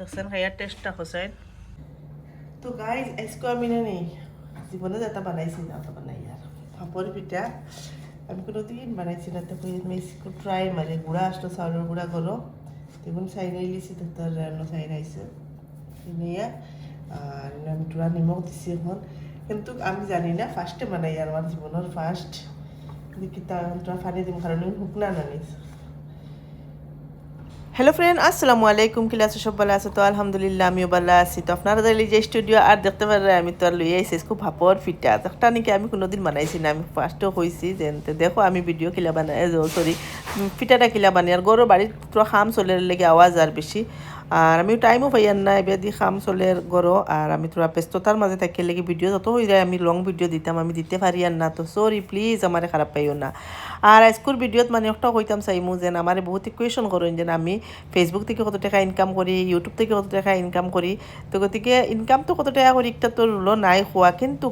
দেখছেন খাইয়ার টেস্টটা হোসেন। তো গাইজ আজকে আমি নেই জীবনে যেটা বানাইছি না ওটা বানাই আর পাঁপড় পিঠা আমি কোনোদিন বানাইছি না। তো ট্রাই মারে গুঁড়া আসলো চাউলের গুঁড়া করো দেখুন চাইনাই লিছি তো রান্না চাইনাইছে নিয়ে আর আমি টুরা নিমখ দিছি এখন। কিন্তু আমি জানি না ফার্স্টে বানাই আর আমার জীবনের ফার্স্ট দেখি তা ফানি দিম কারণ শুকনা নানিস। হ্যালো ফ্রেন্ড, আসসালামু আলাইকুম। কিলা আছো সব ভালো আছো? তো আলহামদুলিল্লাহ আমিও ভালো আছি। তো আপনারা দেখলে যে স্টুডিও আর দেখতে পারে আমি তো আর লইয়া আইসি খুব ভাপর ফিটা একটা নাকি আমি কোনোদিন বানাইছি না। আমি ফার্স্টও হয়েছি যে দেখো আমি ভিডিও কিলা বানাই সরি পিঠাটা কিলা বানাই আর গরো বাড়ির তো খাম চলে লেগে আওয়াজ আর বেশি আর আমি টাইমও পাইয়ার না এবার দিয়ে খাম চলের গরো আর আমি তোরা ব্যস্ততার মাঝে থাকি লেগে ভিডিও যত হয়ে যায় আমি লং ভিডিও দিতাম আমি দিতে পারি আর না। তো সরি প্লিজ আমার খারাপ পাইও না। আর আজকের ভিডিওত মানে একটা কইতাম চাইমু যেন আমার বহুত কোয়েশন করেন যেন আমি ফেসবুক থেকে কত টাকা ইনকাম করি, ইউটিউব থেকে কত টাকা ইনকাম করি। তো গতিকে ইনকাম তো কত টাকা করি একটা তো রুলো নাই হওয়া, কিন্তু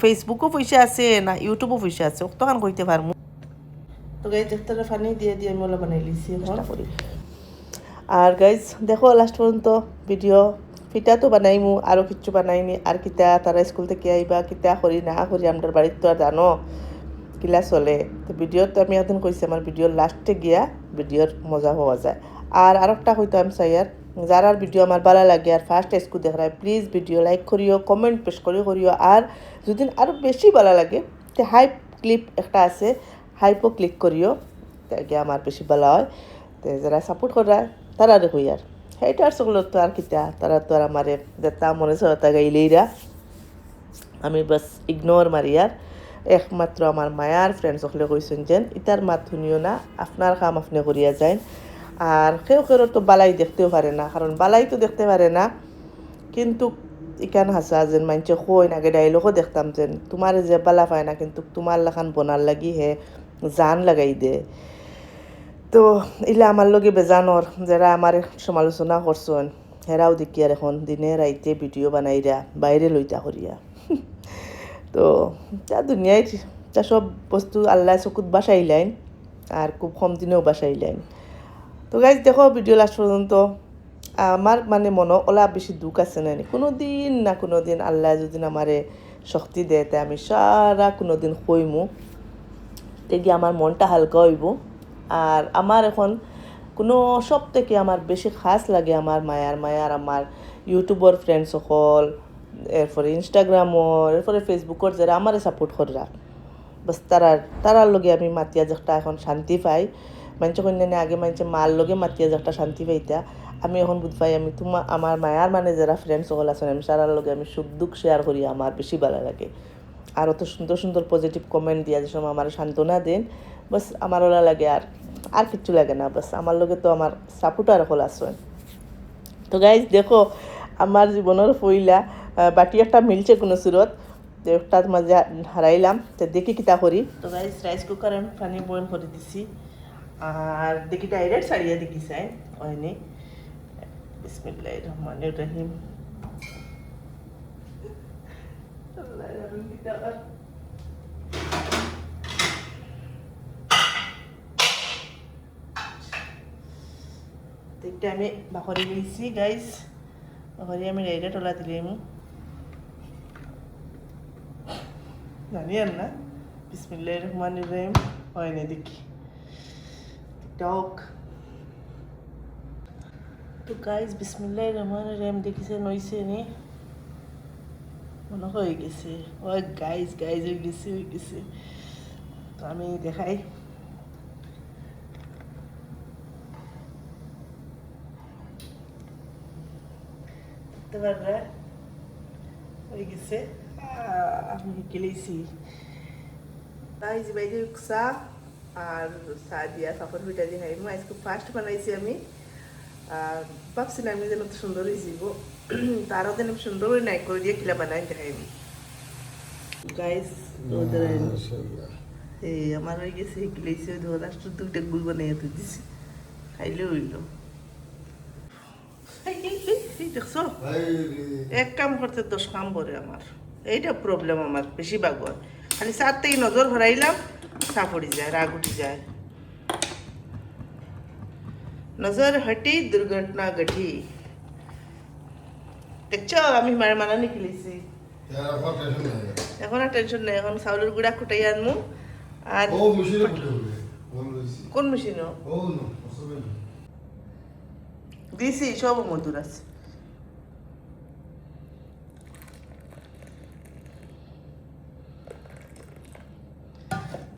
ফেসবুকও পয়সা আছে না ইউটিউবও পয়সা আছে তখন কইতে পারমু। তো গাইজ একটা ফানি দিয়ে দিয়ে আমি ওলা বানাই লিছি চেষ্টা করি। আর গাইজ দেখো লাস্ট পর্যন্ত ভিডিও পিঠা তো বানাইমু আরও কিচ্ছু বানাইনি আর কিতা তারা স্কুল থেকে আইবা কিতা করি না করি আমার বাড়ির তো আর জানো কিলা চলে। তো ভিডিওতে আমি এখন কইছি আমার ভিডিওর লাস্টে গিয়া ভিডিওর মজা হওয়া যায়। আর আরেকটা হইতো আমি চাই আর যারা ভিডিও আমার ভালো লাগে আর ফার্স্ট স্কু দেখায় প্লিজ ভিডিও লাইক করিও, কমেন্ট পেশ করিও আর যদি আরও বেশি ভালো লাগে তো হাইপ ক্লিপ একটা আছে হাইপও ক্লিক করিও তাকে আমার বেশি ভালো হয়। তো যারা সাপোর্ট করা তারা দেখই আর হেটার্সগুলো তো আর কিতা তারা তো আর আমার যেটা মনে হতা গাইলেইরা আমি বাস ইগনোর মারি আর একমাত্র আমার মায়ার ফ্রেন্ডস সকলে কইছেন যেন ইতার মাত শুনিও না আপনার কাম আপনি করিয়া যায়। আর কেউ তো বালাই দেখতেও পারে না কারণ বালাই তো দেখতে পারে না কিন্তু ইকান হাসা যেন মানছে কই আগে ডাইলগও দেখতাম যেন তোমার যে বালা পায় না কিন্তু তোমার লাখান বনার লাগি হে জান লাগাই দে। তো ইলা আমার লগে বেজানোর যারা আমার সমালোচনা করছেন হেরাও দেখি আর এখন দিনে রাইতে ভিডিও বানাইরা বাইরে লইতা করিয়া তো তা দুনিয়ায় তা সব বস্তু আল্লাহ চকুত বাসাইলাইন আর খুব কম দিনেও বাসাইলাইন। তো গাইজ দেখো ভিডিও লাস্ট পর্যন্ত আমার মানে মনে ওলা বেশি দুঃখ আছে না কোনো দিন আল্লাহ যদি আমারে শক্তি দেয় তাই আমি সারা কোনো দিন কইমু তেগি আমার মনটা হালকা হইব। আর আমার এখন কোনো সব থেকে আমার বেশি খাস লাগে আমার মায়ার আমার ইউটিউবের ফ্রেন্ড সকল এরপরে ইনস্টাগ্রামর এরপরে ফেসবুকর যারা আমারে সাপোর্ট করা বাস তারার লগে আমি মাতিয়া যাকটা এখন শান্তি পাই। মানুষ কন্যানে আগে মানুষে মার লগে মাতিয়া যাকটা শান্তি পাইতা আমি এখন বুঝ পাই আমি আমার মায়ার মানে যারা ফ্রেন্ড সকল আছেন আমি তারার লগে আমি সুখ দুঃখ শেয়ার করি আমার বেশি ভালো লাগে। আর অত সুন্দর সুন্দর পজিটিভ কমেন্ট দিয়া যে সময় আমার সান্ত্বনা দেন বাস আমার ওলা লাগে আর কিচ্ছু লাগে না। বাস আমার লগে তো আমার সাপোর্টার সকল আছেন। তো গাইজ দেখো আমার জীবনের পইলা বাটি একটা মিলছে কোনো সুরত একটার মাঝে হারাইলাম তো দেখি কিতা করি। তো গাইজ রাইস কুকার আমি পানি বয়েল করে দিছি আর দেখি ডাইরেক্ট সারিয়া দেখি চাই হয়নি। বিসমিল্লাহির রহমানির রহিম। দেখতে আমি বাকরি দিয়েছি গাইজ বাকরি আমি ডাইরেক্ট ওলা দিলাম জানি আর না। বিসমিল্লাহির রহমানির রহিম হয়নি দেখি টক। তো গাইজ বিসমিল্লাহির রহমানির রহিম দেখিছে নইছে নি মনে হয়ে গেছে ও গাইজ হয়ে গেছে। তো আমি দেখাই দেখতে পারবে হয়ে গেছে আমি গেলেছি তাই যে বাইরে চা আর চা দিয়া পাপড় পিঠা দিয়ে খাইমু আজকে ফার্স্ট বানাইছি আমি আর ভাবছিলাম আমি যেন তো সুন্দর হয়েছিব তারও যেন সুন্দর হয়ে নাই করে দিয়ে কিলা বানাই দেখাইবি গাইস এই আমার হয়ে গেছে গিলেছি লাস্ট দুইটা গুল বানাই তুই দিছি খাইলে হইল। দেখছো এক কাম করতে 10 কাম করে আমার এইটা প্রবলেম আমার বেশিরভাগ হয় খালি চার থেকে নজর ভরাইলাম চা পড়ি যায় রাগ উঠি যায়। नजर हटी दुर्घटना घटी। দেখছো আমি মানানি খেলেছি। এখন আর টেনশন নেই, এখন চাউলের গুঁড়া কুটাই আনমু। আর কোন মেশিনও দিছি সব মধুর আছে।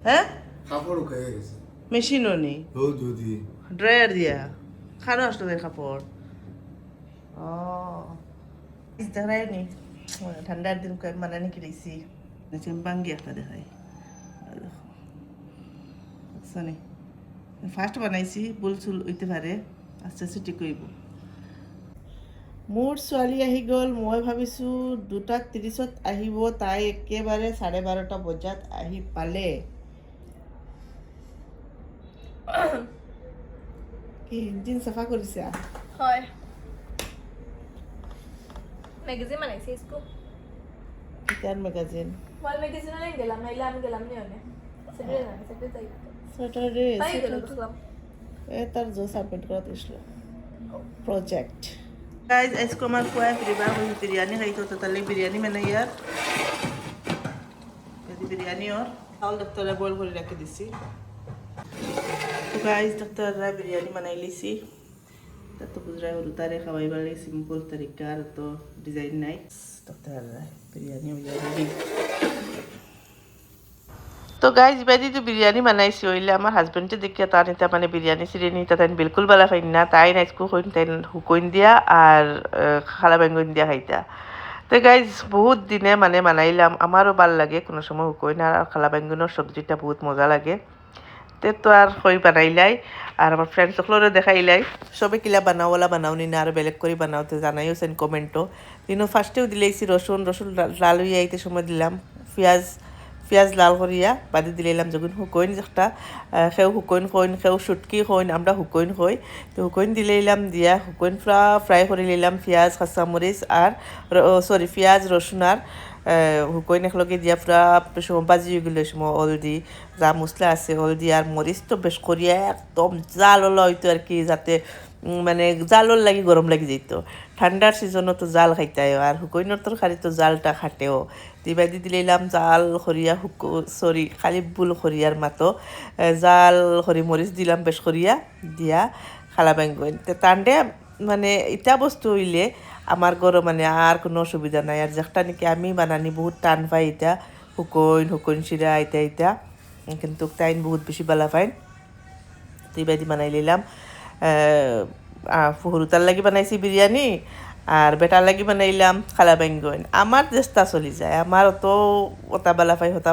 হ্যাঁ কাপড় উঠে গেছে মেশিনও নেই, ও যদি ড্রায়ার দিয়া খানো আসলো দেয় কাপড়। ও দেখাই নি ঠান্ডার দিন মানানি খেলেছি। বাঙ্গি একটা দেখাই ফার্স্ট বানাইছি, ভুল চুল হইতে পারে, আস্তে আস্তে ঠিক হইব। মোৰ ছোৱালী আহি গ'ল, মই ভাবিছোঁ 2:30 আহিব, তাই একেবাৰে 12:30 বজাত আহি পালে। কি দিন চাফা কৰিছা? হয় ম্যাগাজিন বানাইছি इसको কিতার ম্যাগাজিন? ওয়াল ম্যাগাজিন অনেক গেলাম নাইলে আমি গেলাম নি অনেক সেটাই না সেটাই তাই স্যাটারডে তাই গেল গেলাম তার জো সাবমিট করা দিছিল প্রজেক্ট। गाइस इसको मैं खुआ परिवार में बिरयानी खाई तो तले बिरयानी मैंने यार यदि बिरयानी और चावल डॉक्टर बॉईल করে রেখে দিছি। তো गाइस डॉक्टर बिरयानी बनाई লিছি, तो गुजरा और उतारे खवाई वाले सिंपल तरीका तो डिजाइन नहीं। डॉक्टर बिरयानी हो जाएगी। তো গাইজ বাইদি তো বিরিয়ানি বানাইছি হইলে আমার হাজবেন্ডে দেখিয়া তার নিতে মানে বিরিয়ানি সিরিয়ানি তাই বিলকুল বালা খাই না, তাই নাইসকো কইন তাই হুকইন দিয়া আর খালা বেঙ্গন দিয়া খাইতা। তো গাইজ বহুত দিনে মানে বানাইলাম, আমারও ভাল লাগে কোনো সময় হুকইন আর খালা বেঙ্গনের সবজিটা বহুত মজা লাগে। তো আর কই বানাইলাই আর আমার ফ্রেন্ডস সকলেরও দেখাইলাই সবে কিলা বানাওয়ালা বানাও নি না আর বেলেগ করে বানাওতে জানাইওছেন কমেন্টও। কিন্তু ফার্স্টেও দিলেইছি রসুন লাল হইয়া আইতে সময় দিলাম পিঁয়াজ লাল করিয়া বাদি দিলাম যখন হুকইন একটা সেও হুকইন কইন সেও সুটকি কইন আমরা হুকইন কই। তো হুকইন দিলাম দিয়া হুকইন পুরা ফ্রাই করে নিলাম পেঁয়াজ কাঁচামরিচ আর পেঁয়াজ রসুন আর হুকইন একলগে দিয়া পুরা সময় বাজি গেলে সময় হলদি যা মশলা আছে হলদি আর মরিচ তো বেশ করিয়া একদম জাল হলো হয়তো আর কি, যাতে মানে জালর লাগি গরম লাগি যেত। ঠান্ডার সিজনও তো জাল খাইতাই আর হুকইনের তরকারি তো জালটা খাটেও। দিবাদি দিলাম জাল খরিয়া খালি বুল খরিয়ার মাতো জাল খরি মরিচ দিলাম বেশ করিয়া দিয়া খালা বেঙ্গন টান্ডে মানে ইটা বস্তু হইলে আমার ঘরে মানে আর কোনো অসুবিধা নাই। আর যেটা নাকি আমি বানানি বহুত টান পাই এটা হুকইন শিরা এটা কিন্তু তাইন বহুত বেশি বালা পাইন। দিবাদি বানাই নিলাম ফুহুরুতার লাগি বানাইছি বিরিয়ানি আর বেটার লাগি বানাইলাম খালা বেঙ্গন। আমার চেষ্টা চলি যায়, আমার অত ওটা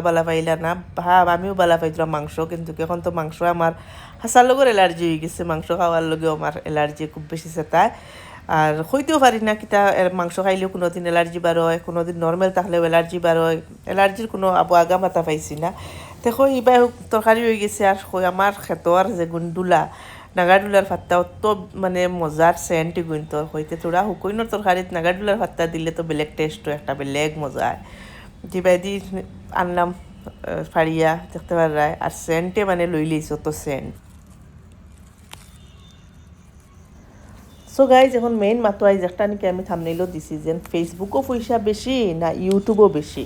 বালা পাইলা না ভাব, আমিও বালা পাইছিলাম মাংস, কিন্তু এখন তো মাংস আমার হাসার লগের এলার্জি হয়ে গেছে, মাংস খাওয়ার লগেও আমার এলার্জি খুব বেশি চেতায়। আর হইতেও পারি না কিতা মাংস খাইলেও কোনো দিন এলার্জি বার হয়, কোনো দিন নর্মাল থাকলেও এলার্জি বার হয়, এলার্জির কোনো আগা মাথা পাইছি না। দেখো এইবার তরকারি হয়ে গেছে আর আমার খেতর যে গুন্ডুলা নাগারডুলার ভাতটা অত মানে মজার সেন্ট গুণতো হইতে তোরা হুকইনোর তরকারিত নাগারডুলার ভাতটা দিলে তো বেলেগ টেস্টও একটা বেলেগ মজা হয়। দিবাইদি আনলাম ফাড়িয়া দেখতে পারায় আর সেন্টে মানে লই লইছ তো সেন্ট। সো গাইজ এখন মেইন মাতো আইজ একটা নাকি আমি থামনেইলও দিছি যে ফেসবুকও পয়সা বেশি না ইউটিউবও বেশি।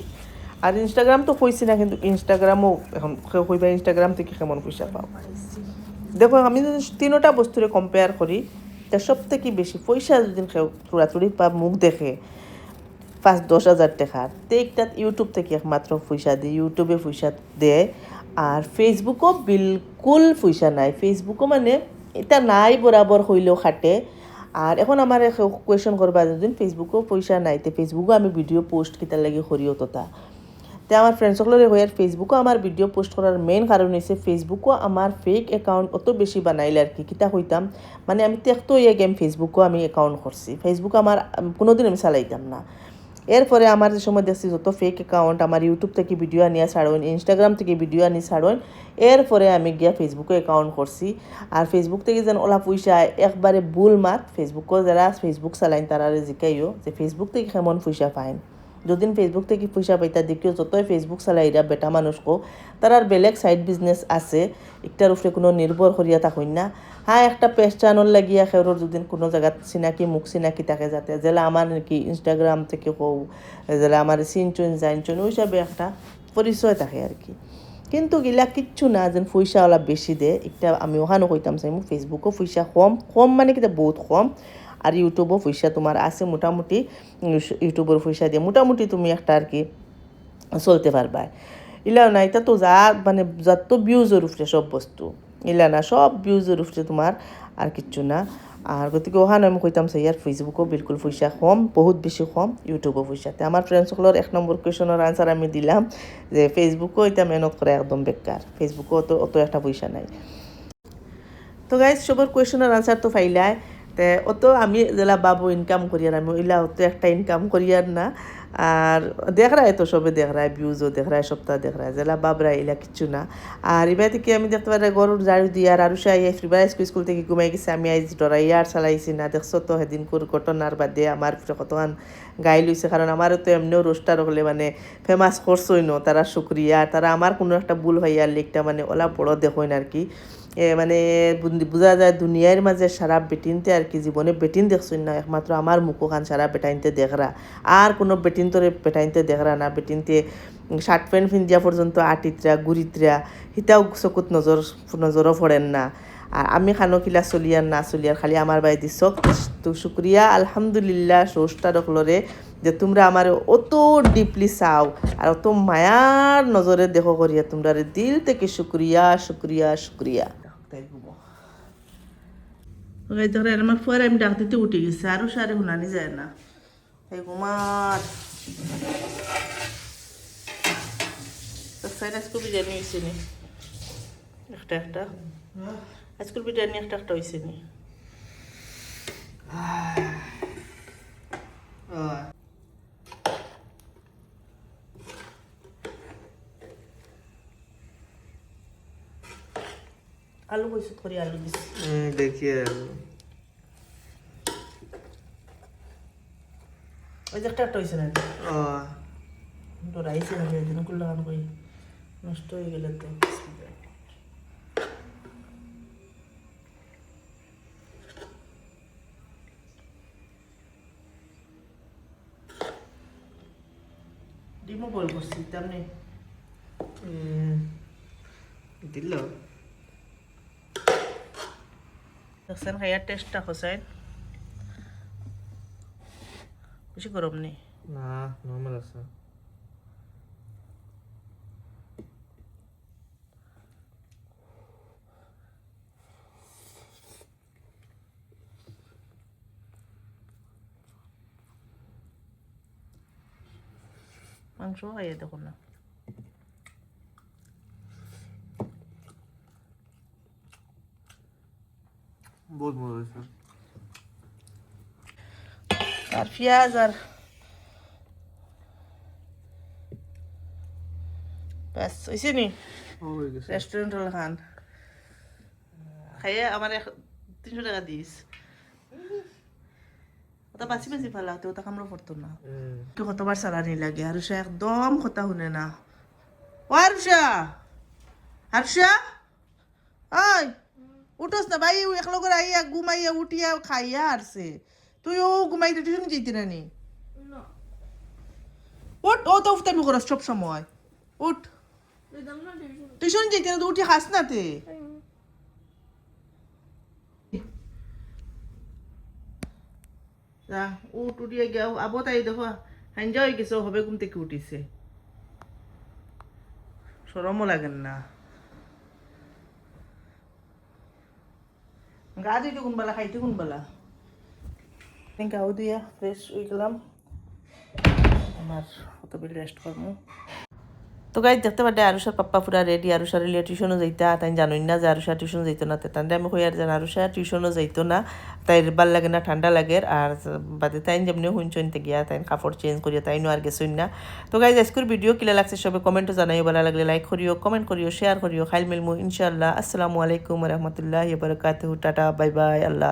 আর ইনস্টাগ্রাম তো কইছি না, কিন্তু ইনস্টাগ্রামও এখন কইবা ইনস্টাগ্রাম থেকে কেমন পয়সা পাও। দেখো আমি যদি তিনোটা বস্তুরে কম্পেয়ার করি তা সব থেকে বেশি পয়সা যদি চুড়াচুড়ি বা মুখ দেখে 5-10 হাজার টাকার তেইকটাত ইউটিউব থেকে একমাত্র পয়সা দিয়ে ইউটিউবে পয়সা দেয়। আর ফেসবুকও বিলকুল পয়সা নাই, ফেসবুকও মানে এটা নাই বরাবর হইলেও খাটে। আর এখন আমার কোয়েশন করবা যদি ফেসবুকও পয়সা নাই তো ফেসবুকও আমি ভিডিও পোস্ট কিতার লাগে করিও তোতা। তো আমার ফ্রেন্ডসকলের হয়ে ফেসবুকও আমার ভিডিও পোস্ট করার মেইন কারণ হয়েছে ফেসবুকও আমার ফেক অ্যাকাউন্ট অত বেশি বানাইলে আর কি কিতা হইতাম মানে আমি দেখতো ইয়ে গেম ফেসবুকও আমি অ্যাকাউন্ট করছি, ফেসবুক আমার কোনোদিন আমি চালাইতাম না। এরপরে আমার যে সময় দেখছি যত ফেক অ্যাকাউন্ট আমার ইউটিউব থেকে ভিডিও আনিয়া ছাড়েন, ইনস্টাগ্রাম থেকে ভিডিও আনি ছাড়েন, এরপরে আমি গিয়া ফেসবুকে অ্যাকাউন্ট করছি। আর ফেসবুক থেকে যেন ওলা পয়সা একবারে ভুল মাত ফেসবুকও যারা ফেসবুক চালাইন তারা জিকাইও যে ফেসবুক থেকে কেমন পয়সা পাইন। যদিন ফেসবুক থেকে পয়সা পাইতা দেখিও যতই ফেসবুক চালাইরা বেটা মানুষকো তার বেলেগ সাইড বিজনেস আছে একটার উপরে কোনো নির্ভর করিয়া থাকুন না। হ্যাঁ একটা পেস্টানোর লাগিয়া খেরোর যদি কোনো জায়গাত চিনাকি মুখ চিনাকি থাকে যাতে যেলা আমার নাকি ইনস্টাগ্রাম থেকে কৌ যেলা আমার চিনচুন জানচুন ওই হিসাবে একটা পরিচয় থাকে আর কি। কিন্তু গিলা কিচ্ছু না যেন পয়সাওয়ালা বেশি দে একটা আমি ওখানেও কইতাম চাই মোৰ ফেসবুকও পয়সা কম কম মানে কিটা বহুত কম আর ইউটিউবও পয়সা তোমার আছে মোটামুটি ইউটিউবের পয়সা দিয়ে মোটামুটি তুমি একটা আর কি চলতে পারবা। ইলা না এটা তো যা মানে যার তো ভিউজের উপরে সব বস্তু ইলা না সব ভিউজের উপরে তোমার আর কিচ্ছু না। আর গতিকে ওখানে আমি কইতাম চাই ইয়ার ফেসবুকও বিলকুল পয়সা কম বহুত বেশি কম ইউটিউবও পয়সাতে আমার ফ্রেন্ডসকলের 1 নম্বর কোয়েশনের আনসার আমি দিলাম যে ফেসবুকও এটা মেহনত করে একদম বেকার ফেসবুকও অত একটা পয়সা নাই। তো গাইজ সবার কোয়েশনের আনসার তো ফাইলাই তে অত আমি যেলা বাবু ইনকাম করিয়ার আমি ওইলা অত একটা ইনকাম করিয়ার না। আর দেখ রায় তো সবে দেখ রায় ভিউজও দেখ রায় সপ্তাহ দেখ রায় যেলা বাবরা এলা কিচ্ছু না। আর এবার থেকে আমি দেখতে পারি গরুর ঝাড়ু দিয়ে আর আরুষা ফ্রিবার স্কুল থেকে ঘুমাই গেছে আমি আইজ ডরাই আর চালাইছি না দেখছো তো সেদিন ঘটনার বাদে আমার কতক্ষণ গাই লইছে কারণ আমারও তো এমনিও রোস্টার হলে মানে ফেমাস করছই ন তারা শুক্রিয়া তারা আমার কোনো একটা ভুল হইয়ার লিখটা মানে ওলা বড় দেখইন আর কি। মানে বোঝা যায় দুনিয়ার মাঝে সারা বেটিনতে আর কি জীবনে বেটিন দেখছই না একমাত্র আমার মুখোখান সারা বেটাইনতে দেখরা আর কোনো বেটিন তোরে বেটাইনতে দেখরা না বেটিনতে শার্ট প্যান্ট পিন্ধিয়া পর্যন্ত আটিতরা গুড়িতরা হিতাও চকুত নজরও পড়েন না। আর আমি খানো কিলা চলিয়ার না চলিয়ার খালি আমার বাই দিছ তো শুক্রিয়া আলহামদুলিল্লাহ সোষ্টা রকলরে যে তোমরা আমার অত ডিপলি চাও আর অত মায়ার নজরে দেখো করিয়া তোমরা দিল থেকে শুক্রিয়া শুক্রিয়া শুক্রিয়া। আমার ফুয়ার আমি ডাক দিতে উঠে গেছে আরও সারে শুনানি যায় না তাই কুমার আজকে বিরিয়ানি হয়েছে নি একটা আজকের বিরিয়ানি একটা হয়েছে নি আলু কইছো করি আলু দিছি দেখিয়ে ওই যে একটা হয়েছে না ডরাইছে না যেদিন করলে গান কই নষ্ট হয়ে গেলে তো ডিমও বল করছি তেমনি দিল দেখছেন খাইয়ার টেস্টটা হোসেন বেশি গরম নেই না নর্মাল আছে মাংস খাইয়ে দেখুন না বহুত মজা হয়েছে আর পেঁয়াজ আর ব্যাস হয়েছে নি হয়ে গেছে রেস্টুরেন্ট হল খান খাইয়ে আমার 300 টাকা দিস ওটা বাঁচি বাঁচি ফেলাতে ওটা কামড় পড়তো না তো কতবার চালানি লাগে আরুষা একদম কথা শুনে না ও আরুষা আরুষা ওই উঠোস না ভাই একলো করে আইয়া ঘুমাইয়া উঠিয়া খাইয়া আসছে তুই ও ঘুমাইতে টিউশন যেতে না নি উঠ ও তো উঠতে আমি করস সব সময় উঠ টিউশন যেতে না তো উঠে খাস না তে যা উঠ উঠিয়ে গিয়া আবো তাই দেখো হাঞ্জা হয়ে গেছে হবে ঘুম থেকে উঠিছে সরমও লাগেন না গা ধুইতে কোন বেলা খাইতে কোন বেলা গাও দিয়া ফ্রেশ হয়ে গেলাম আমার কত বেলা রেস্ট করবো। তো গাইজ দেখতে পারে আরুষার পাপ্পা পুরা রেডি আরুষার টিউশনও যাইতা তাই জানোই না যে আরুষা টিউশন যাইতো না তাই আমি কই আর যেন আরুষা টিউশনও যাইতো না তাই ভাল লাগে না ঠান্ডা লাগে আর বাদে তাই যেমনি শুনছনতে গিয়া তাই কাপড় চেঞ্জ করিয়া তাইনো আর গেছই না। তো গাইজ আজকের ভিডিও কিলা লাগছে সবে কমেন্টও জানাইও ভালো লাগলে লাইক করিও কমেন্ট করিও শেয়ার করিও খাইল মিলমু ইনশাআল্লাহ। আসসালামু আলাইকুম রহমতুল্লাহ বারাকাতুহু টাটা বাই বাই আল্লাহ।